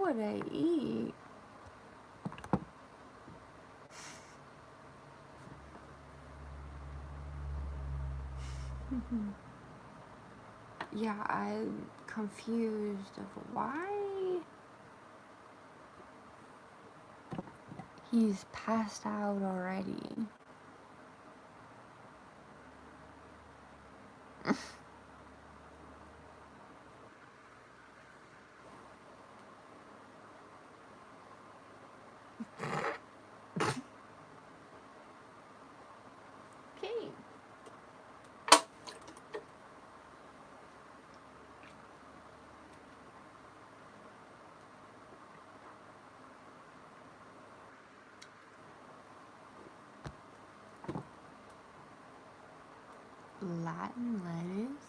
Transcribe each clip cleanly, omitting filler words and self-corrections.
would I eat? Yeah, I'm confused of why he's passed out already. Okay. Latin lettuce.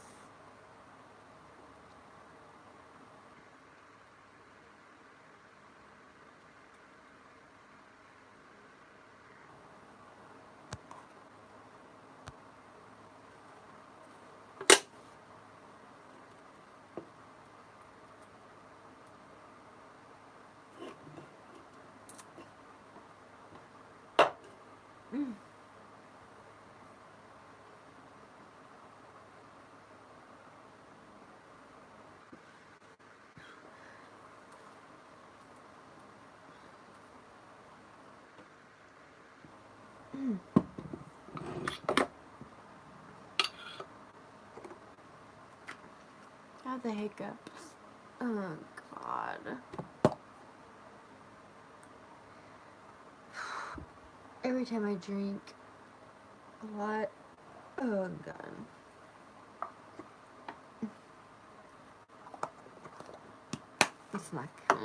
Mm. Mm. I have the hiccups. Oh God. Every time I drink a lot. Oh God. It's not good.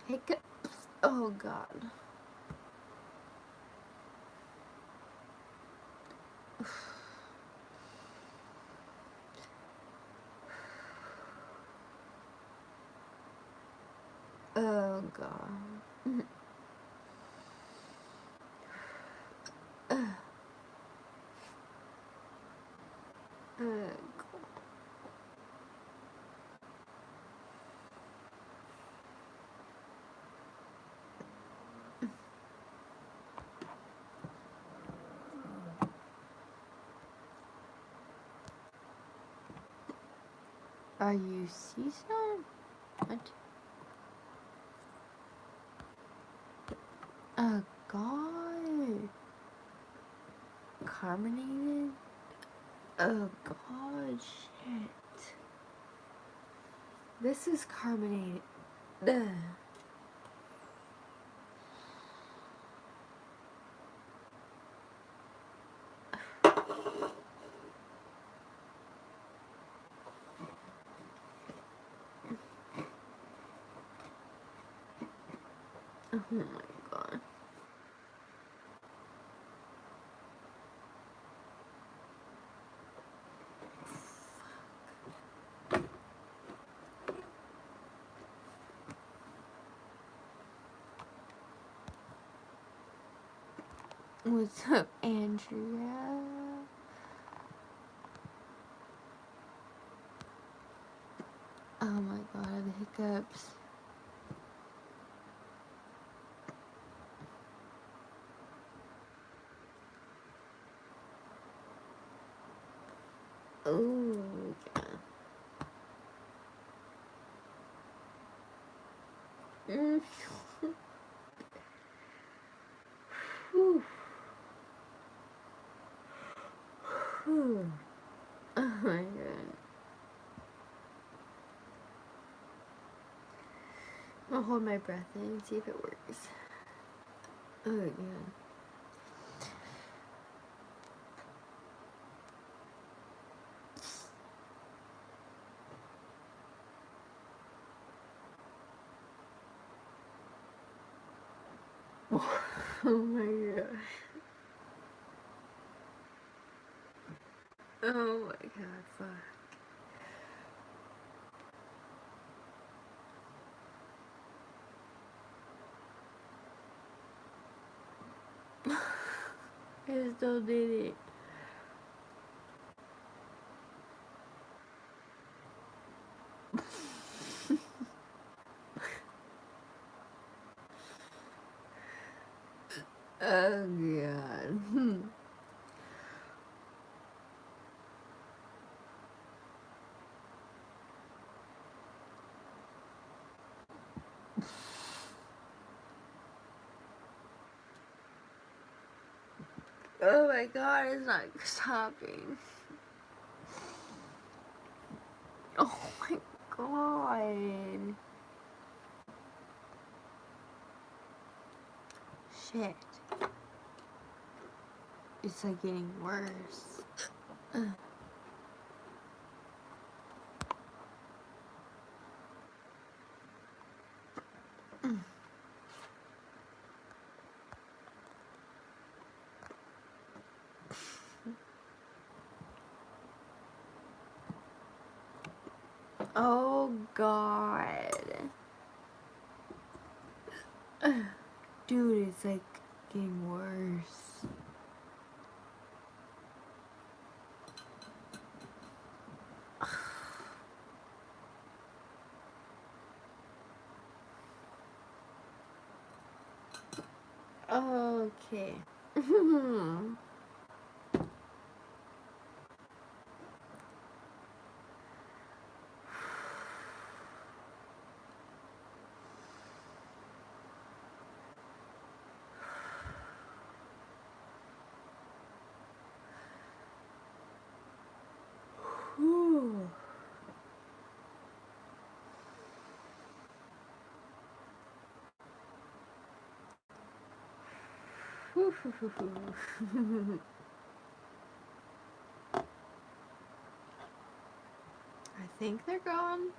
Hiccups. Oh God. Oh God. Are you seasoned? What? Oh God. Carbonated? Oh God, shit. This is carbonated. Ugh. Oh my God. What's up, Andrea? Oh my God, the hiccups. Oh yeah. Mm. Whew. Whew. Oh my God. I'll hold my breath in and see if it works. Oh yeah. Oh my God. Oh my God, fuck. I still did it. Oh god. Oh my god, it's not stopping. Oh my god. Shit. It's like getting worse. Oh god. Dude, it's like getting worse. Okay. Whew. I think they're gone.